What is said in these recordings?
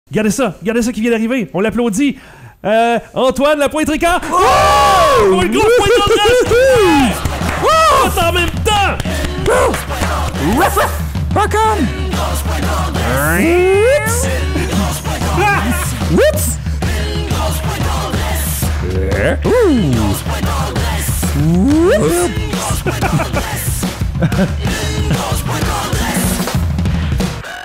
Regardez ça qui vient d'arriver. On l'applaudit. Antoine Lapointe-Ricard. Oh! Oh! Une grosse pointe d'adresse! Oh! En même temps! Rock on! Whoops!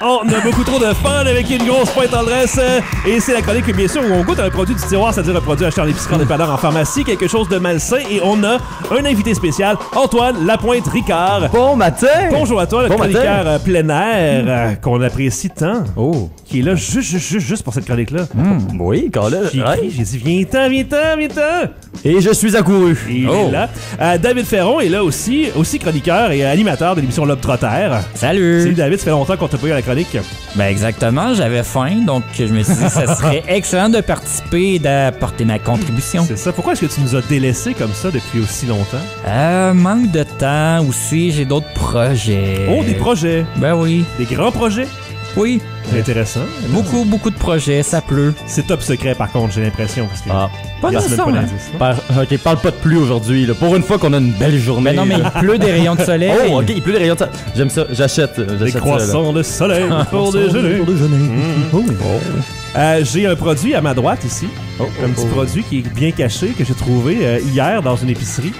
On a beaucoup trop de fun avec une grosse pointe en dresse. Et c'est la chronique, bien sûr, où on goûte un produit du tiroir, c'est-à-dire un produit acheté en épicerie, en dépanneur, en pharmacie, quelque chose de malsain. Et on a un invité spécial, Antoine Lapointe-Ricard. Bon matin! Bonjour à toi, le chroniqueur plein air qu'on apprécie tant. Oh! Qui est là juste pour cette chronique-là. Oui, Carla. J'ai dit, viens-t'en. Et je suis accouru. Il est là. David Ferron est là aussi chroniqueur et animateur de l'émission Lobe Trotter. Salut! Salut David, ça fait longtemps qu'on t'a pas eu à la chronique. Ben exactement, j'avais faim, donc je me suis dit que ça serait excellent de participer et d'apporter ma contribution. C'est ça. Pourquoi est-ce que tu nous as délaissés comme ça depuis aussi longtemps? Manque de temps aussi, j'ai d'autres projets. Oh, des projets! Ben oui. Des grands projets? Oui. C'est intéressant. Beaucoup de projets, ça pleut. C'est top secret par contre, j'ai l'impression. Parce que Pas il y a même nécessairement. pas d'indice, non? Ok, parle pas de pluie aujourd'hui. Là. Pour une fois qu'on a une belle journée. Mais non, mais il pleut des rayons de soleil. Oh, ok, il pleut des rayons de soleil. J'aime ça, j'achète Des croissants de soleil pour déjeuner. J'ai un produit à ma droite ici. Un petit produit qui est bien caché, que j'ai trouvé hier dans une épicerie.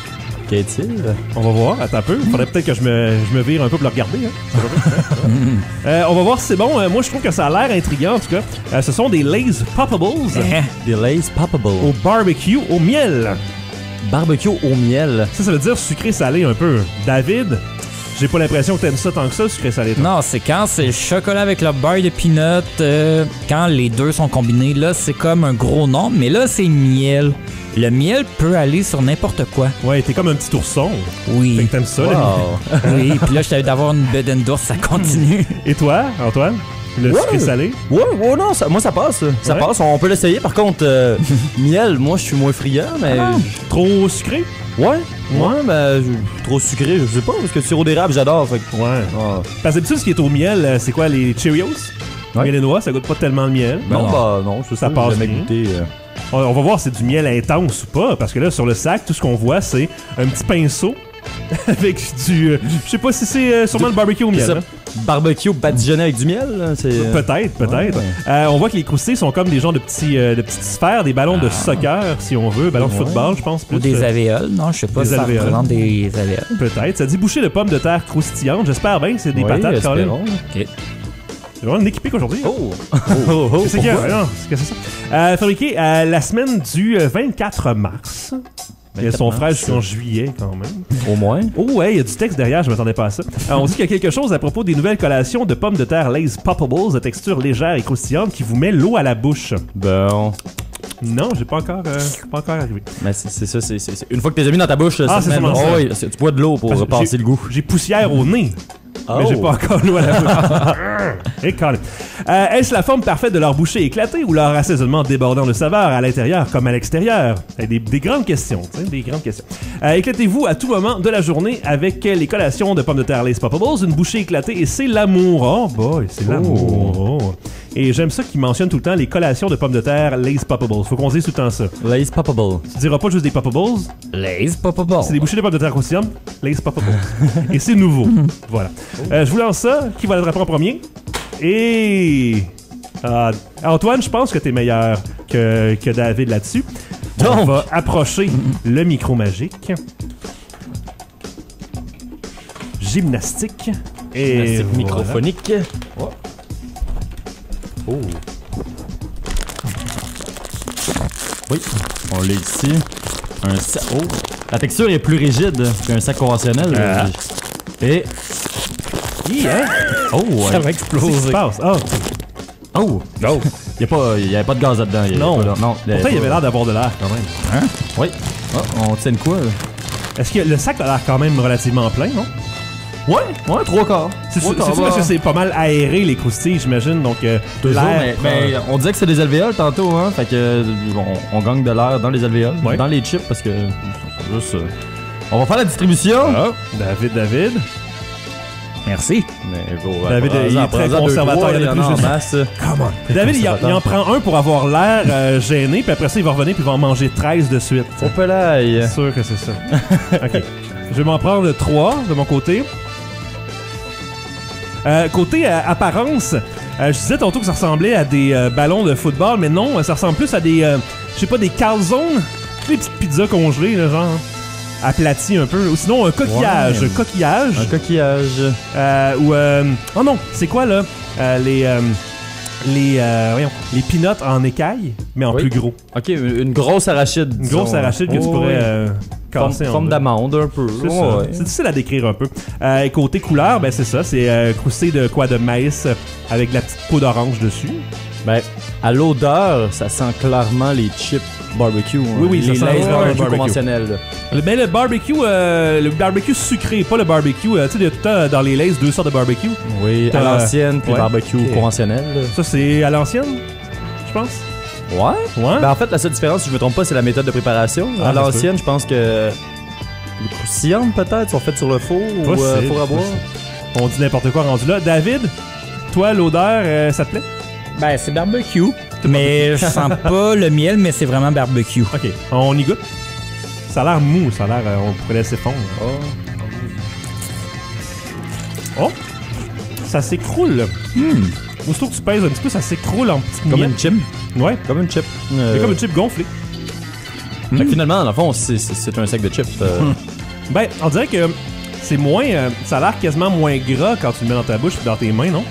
Qu'est-il? On va voir, attends un peu. Faudrait peut-être que je me vire un peu pour le regarder. Hein. On va voir si c'est bon. Moi, je trouve que ça a l'air intriguant, en tout cas. Ce sont des Lay's Poppables Des Lay's Poppables. au barbecue au miel. Barbecue au miel. Ça veut dire sucré-salé un peu. David, j'ai pas l'impression que t'aimes ça tant que ça, sucré-salé. toi. Non, c'est quand c'est chocolat avec le beurre de peanut, quand les deux sont combinés, là, c'est comme un gros nom, mais là, c'est miel. Le miel peut aller sur n'importe quoi. Ouais, t'es comme un petit ourson. Fait Oui. que t'aimes ça, le miel. Wow. Oui, puis là, je t'avais d'avoir une bedaine d'ours, ça continue. Et toi, Antoine? Le Ouais. sucré-salé? Ouais, non, moi ça passe. Ça Ouais. passe, on peut l'essayer. Par contre, miel, moi je suis moins friand, mais. Trop sucré? Ouais, ben, trop sucré, je sais pas, parce que le sirop d'érable, j'adore. Fait que. Ouais. Ah. Parce que d'habitude, ce qui est au miel, c'est quoi, les Cheerios? Ouais. Miel et noix, ça goûte pas tellement le miel. Non, non. bah non, c'est Ça ça, passe j'ai jamais bien. goûté. On va voir si c'est du miel intense ou pas, parce que là, sur le sac, tout ce qu'on voit, c'est un petit pinceau avec du... je sais pas si c'est sûrement le barbecue au miel. ça. Hein. Barbecue badigeonné avec du miel, là, c'est. Peut-être. Ouais. On voit que les croustilles sont comme des genres de petites sphères, des ballons de soccer, si on veut, ballons de football, je pense. Ou Plus, des alvéoles, non, je sais pas des si ça alvéoles. représente des alvéoles. Peut-être. Ça dit bouchée de pommes de terre croustillantes. J'espère bien que c'est des Oui, patates, Colin. espérons. Ok. C'est vraiment une équipe aujourd'hui. Hein? Oh! C'est qu'il y a? Non, c'est que c'est ça. Fabriqué la semaine du 24 mars. Il y a son 24 frère mars. jusqu'en juillet, quand même. Au moins. Oh ouais, il y a du texte derrière, je m'attendais pas à ça. On dit qu'il y a quelque chose à propos des nouvelles collations de pommes de terre Lay's Poppables de texture légère et croustillante qui vous met l'eau à la bouche. Bon. Non, j'ai pas encore arrivé. Mais c'est ça, c'est. Une fois que t'es mis dans ta bouche, Ah, ça c'est te met- sûrement ça. Oh, oui, tu bois de l'eau pour Parce que passer le goût. J'ai poussière au nez. Mais Oh. j'ai pas encore l'eau à la bouche. Et Colin. Est-ce la forme parfaite de leur bouchée éclatée ou leur assaisonnement débordant de saveur à l'intérieur comme à l'extérieur? Des grandes questions, tu sais, des grandes questions. Éclatez-vous à tout moment de la journée avec les collations de pommes de terre Lay's Poppables, une bouchée éclatée et c'est l'amour. Oh boy, c'est l'amour. Oh. Et j'aime ça qu'ils mentionnent tout le temps les collations de pommes de terre Lay's Poppables. Faut qu'on dise tout le temps ça. Lay's Poppable. Tu diras pas juste des Poppables, Lay's Poppables. c'est des bouchées de pommes de terre croustillantes, Lay's Poppables. Et c'est nouveau. Voilà. Je vous lance ça. Qui va l'attraper en premier? Et... Antoine, je pense que t'es meilleur que David là-dessus. On Donc. va approcher le micro magique. Gymnastique. Et Gymnastique voilà. microphonique. Oh. Oui, on l'a ici. Un sac. Oh. La texture est plus rigide qu'un sac conventionnel. Et. Hein? Oh, Ça va ouais. Qu'est-ce qui se exploser. passe? Oh. Oh. Il n'y avait pas de gaz là-dedans. Non. Non. Pourtant, il avait l'air d'avoir de l'air quand même. Hein? Oui. Oh, on tient quoi, là? Est-ce que le sac a l'air quand même relativement plein, non? Ouais, 3 quarts. C'est parce que c'est pas mal aéré, les croustilles, j'imagine, donc Toujours, l'air... mais on disait que c'est des alvéoles tantôt, hein. Fait que on gagne de l'air dans les alvéoles, Ouais. dans les chips, parce que juste. On va faire la distribution. Ah, David. Merci. Mais gros, David, il est très conservateur, il y en a en plus masse. Come on. David, il en prend un pour avoir l'air gêné, puis après ça, il va revenir puis il va en manger 13 de suite. Au pelaille. C'est sûr que c'est ça. OK. Je vais m'en prendre 3 de mon côté. Côté apparence, je disais tantôt que ça ressemblait à des ballons de football, mais non, ça ressemble plus à des, je sais pas, des calzones, des petites pizzas congelées, là, genre aplaties un peu, ou sinon un coquillage. Ouais. Un coquillage. Un coquillage. Oh non, c'est quoi là? Voyons, les peanuts en écaille, mais en Oui. plus gros. Ok, une grosse arachide. Une grosse arachide que tu pourrais casser en forme deux. d'amande un peu. C'est ça. Ouais. C'est difficile à décrire un peu. Et côté couleur, ben c'est ça, c'est crousté de quoi? De maïs avec de la petite peau d'orange dessus. Ben, à l'odeur, ça sent clairement les chips barbecue. Hein. Oui, oui, les ça sent Lay's le barbecue barbecue. conventionnels. Mais le barbecue sucré, pas le barbecue. Tu sais, il y a tout le temps dans les Lay's 2 sortes de barbecue. Oui, à T'as- l'ancienne, puis ouais. barbecue Ok. conventionnel. Ça, c'est à l'ancienne, je pense. Ouais. Ouais. Ben, en fait, la seule différence, si je me trompe pas, c'est la méthode de préparation. Ah, À ça se l'ancienne, je pense que les croustillantes, peut-être, sont faites sur le four ou Possible, four à bois. possible. On dit n'importe quoi rendu là. David, toi, l'odeur, ça te plaît? Ben, c'est barbecue. Mais je sens pas le miel, mais c'est vraiment barbecue. OK, on y goûte. Ça a l'air mou, ça a l'air... on pourrait laisser fondre. Oh! Ça s'écroule. Aussitôt que tu pèses un petit peu, ça s'écroule en petites Comme miettes. une chip. Ouais, Comme une chip. c'est comme une chip gonflée. Fait que finalement, dans le fond, c'est un sac de chips. Ben, on dirait que c'est moins... ça a l'air quasiment moins gras quand tu le mets dans ta bouche et dans tes mains, non?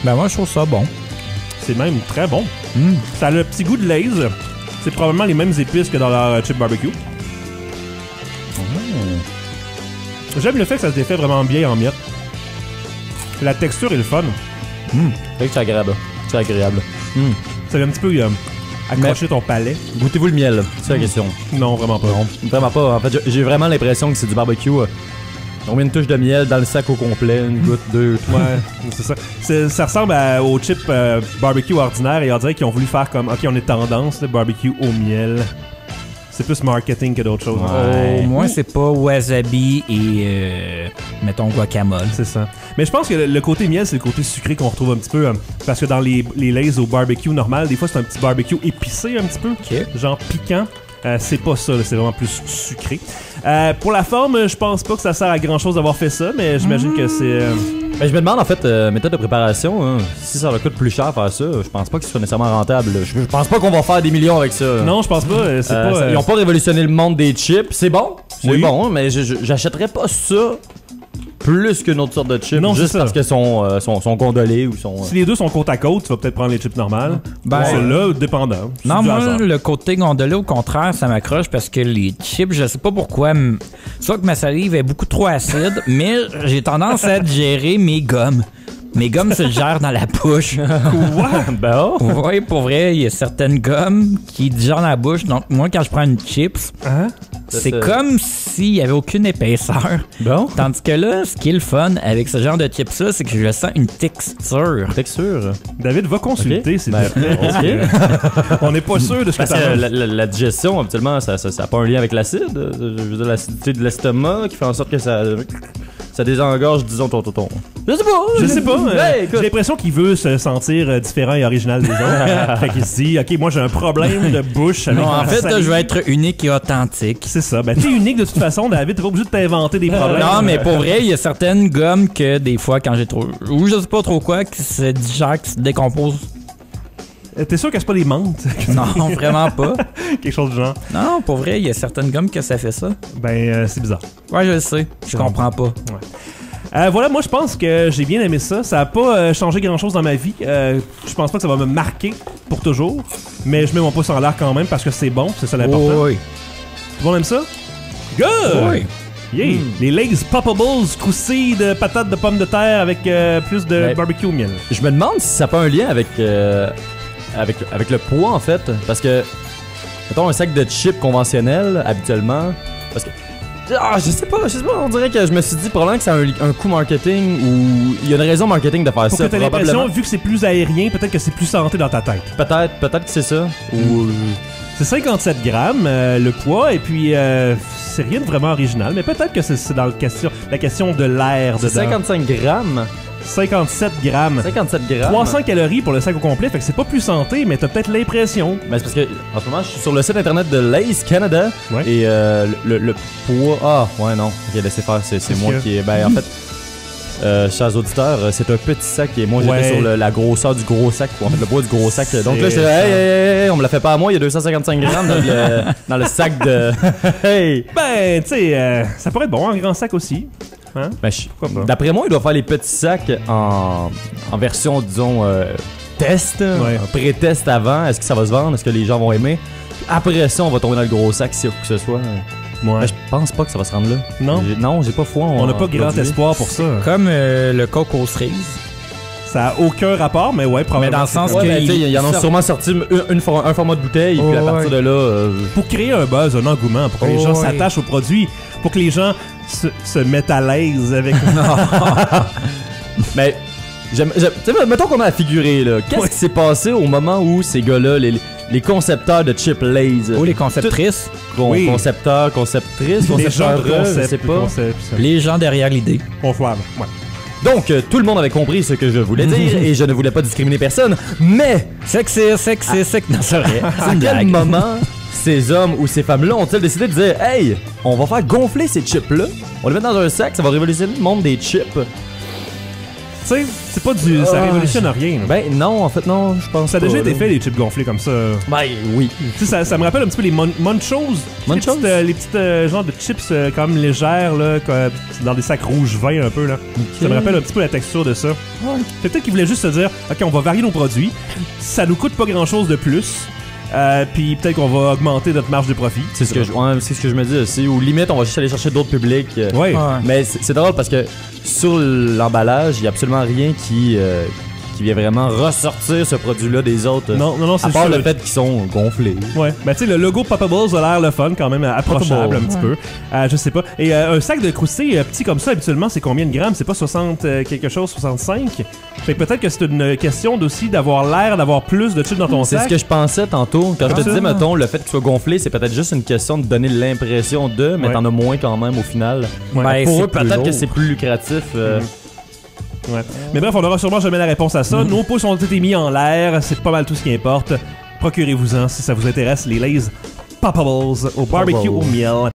Ben, moi, je trouve ça bon. C'est même très bon. Ça a le petit goût de Lay's. C'est probablement les mêmes épices que dans leur chip barbecue. J'aime le fait que ça se défait vraiment bien en miettes. La texture est le fun. Fait que c'est agréable. C'est agréable. Ça vient un petit peu accrocher ton palais. Goûtez-vous le miel, c'est la question. Non, vraiment pas. Non, vraiment pas. En fait, j'ai vraiment l'impression que c'est du barbecue. On met une touche de miel dans le sac au complet, une goutte, deux, trois. Ouais, c'est ça. Ça ressemble au chip barbecue ordinaire et on dirait qu'ils ont voulu faire comme, ok, on est tendance, le barbecue au miel. C'est plus marketing que d'autres choses. Ouais. Au moins, c'est pas wasabi et, mettons, guacamole. C'est ça. Mais je pense que le côté miel, c'est le côté sucré qu'on retrouve un petit peu. Parce que dans les Lay's au barbecue normal, des fois, c'est un petit barbecue épicé un petit peu. Genre piquant. C'est pas ça, là, c'est vraiment plus sucré. Pour la forme, je pense pas que ça sert à grand chose d'avoir fait ça, mais j'imagine que c'est. Ben, je me demande en fait, méthode de préparation, hein, si ça leur coûte plus cher faire ça, je pense pas que ce soit nécessairement rentable. Je pense pas qu'on va faire des millions avec ça. Non, je pense pas. C'est pas. Ils ont pas révolutionné le monde des chips. C'est bon, Oui. bon, mais j'achèterais pas ça plus qu'une autre sorte de chips, Non, c'est juste ça. parce que sont gondolés ou sont. Si les deux sont côte à côte, tu vas peut-être prendre les chips normales. Ben- Celle-là, dépendant. C'est Non, du moi, hasard. le côté gondolé, au contraire, ça m'accroche parce que les chips, je sais pas pourquoi, soit que ma salive est beaucoup trop acide, mais j'ai tendance à digérer mes gommes. Mes gommes se gèrent dans la bouche. Quoi? Ben, Oui, pour vrai, il y a certaines gommes qui digèrent dans la bouche. Donc, moi, quand je prends une chips, Hein? c'est Ça- comme s'il y avait aucune épaisseur. bon. Tandis que là, ce qui est le fun avec ce genre de chips-là, c'est que je sens une texture. Texture. David, va consulter, Ok. s'il Ben, te plaît. ok. On n'est pas sûr de ce que Parce ça que va. la digestion, habituellement, ça a pas un lien avec l'acide. Je veux dire, l'acidité de l'estomac qui fait en sorte que ça désengorge, disons, ton. Je sais pas. Je sais pas. Ouais, écoute. J'ai l'impression qu'il veut se sentir différent et original des autres. Fait qu'il se dit, ok, moi j'ai un problème de bouche avec Non, en ma fait, salive. je veux être unique et authentique. C'est ça. Ben, t'es unique de toute façon, David. T'es pas obligé de t'inventer des problèmes. Non, mais pour vrai, il y a certaines gommes que des fois, quand j'ai trop. Ou je sais pas trop quoi, qui se digèrent, qui se décomposent. T'es sûr que c'est pas des menthes? Non, vraiment pas. Quelque chose du genre. Non, pour vrai, il y a certaines gommes que ça fait ça. Ben, c'est bizarre. Ouais, je le sais. Je comprends pas. Voilà, moi je pense que j'ai bien aimé ça. Ça a pas changé grand chose dans ma vie. Je pense pas que ça va me marquer pour toujours. Mais je mets mon pouce en l'air quand même parce que c'est bon, c'est ça l'important. oui. Tout le monde aime ça? Good! Oui. Yeah! Les Lay's Poppables croustilles de patates de pommes de terre avec plus de Ben, barbecue au miel. Je me demande si ça n'a pas un lien avec le poids, en fait. Parce que, mettons, un sac de chips conventionnel, habituellement. Parce que. Ah, je sais pas, on dirait que je me suis dit probablement que c'est un coup marketing ou il y a une raison marketing de faire Pour ça. que t'aies l'impression, probablement. vu que c'est plus aérien, peut-être que c'est plus santé dans ta tête. Peut-être que c'est ça. Ou. C'est 57 grammes, le poids, et puis c'est rien de vraiment original, mais peut-être que c'est dans la question de l'air dedans. 55 grammes. 57 grammes. 57 grammes. 300 calories pour le sac au complet, fait que c'est pas plus santé, mais t'as peut-être l'impression. Ben, c'est parce que en ce moment, je suis sur le site internet de Lay's Canada. Ouais. Et le poids. Ah, ouais, non. Ok, laissez faire. C'est moi qui est. Ben, en fait. Chers auditeurs, c'est un petit sac et moi j'étais sur la grosseur du gros sac, en fait le poids du gros sac. Donc là j'étais hey, on me la fait pas à moi, il y a 255 grammes dans le sac de. Hey! Ben, tu sais, ça pourrait être bon, un grand sac aussi. Hein? Ben, d'après moi, il doit faire les petits sacs en version, disons, test, Ouais. un pré-test avant. Est-ce que ça va se vendre? Est-ce que les gens vont aimer? Après ça, on va tomber dans le gros sac si que ce soit. Ouais. Ben, je pense pas que ça va se rendre là. Non? J'ai pas foi. On n'a pas grand espoir pour ça. Comme le coke aux cerises. Ça a aucun rapport, mais ouais, probablement. Mais dans le sens Ouais, que ben, ils en ont sûrement sorti un format de bouteille, et puis à partir de là. Pour créer un buzz, un engouement, pour que les gens s'attachent au produit, pour que les gens se mettent à l'aise avec. Mais, tu sais, mettons qu'on a à figurer, là. Qu'est-ce qui s'est passé au moment où ces gars-là, les concepteurs de Chip Lay's. Ou les conceptrices. Oui. Concepteurs, conceptrices, Les gens concepteurs, de concept, je sais pas. Les gens derrière l'idée. Conçoivent. Ouais. Donc, tout le monde avait compris ce que je voulais dire et je ne voulais pas discriminer personne, mais Sexy. Non, c'est vrai. à quel moment ces hommes ou ces femmes-là ont-ils décidé de dire « Hey, on va faire gonfler ces chips-là, on les met dans un sac, ça va révolutionner le monde des chips. » Tu sais, c'est pas du. Ça révolutionne rien. Là. Ben non, en fait non, je pense Ça a pas, déjà été là. fait, les chips gonflés comme ça. Ben oui. Tu sais, ça me rappelle un petit peu les Munchos. Munchos? Les petites genres de chips quand même légères, là, dans des sacs rouge vin un peu. Là. Ça me rappelle un petit peu la texture de ça. Peut-être qu'ils voulaient juste se dire, OK, on va varier nos produits. Ça nous coûte pas grand-chose de plus. Puis peut-être qu'on va augmenter notre marge de profit. C'est ce que je me dis aussi. Ou limite, on va juste aller chercher d'autres publics. Ouais. Mais c'est drôle parce que sur l'emballage, il n'y a absolument rien qui vient vraiment ressortir ce produit-là des autres. Non, c'est à part juste le fait qu'ils sont gonflés. Ouais, ben tu sais, le logo Poppables a l'air le fun quand même, approchable un petit peu. Je sais pas. Et un sac de croustilles petit comme ça, habituellement, c'est combien de grammes? C'est pas 60 quelque chose, 65? Fait que peut-être que c'est une question aussi d'avoir l'air d'avoir plus de chips dans ton C'est sac. ce que je pensais tantôt. Quand je te disais, mettons, le fait qu'il soit gonflé, c'est peut-être juste une question de donner l'impression de, mais t'en as moins quand même au final. Ouais. Ben, Pour c'est eux, plus peut-être lourd. que c'est plus lucratif. Ouais. Mais bref, on n'aura sûrement jamais la réponse à ça. Nos pouces ont été mis en l'air, c'est pas mal tout ce qui importe. Procurez-vous-en si ça vous intéresse, les Lay's Poppables au barbecue au miel.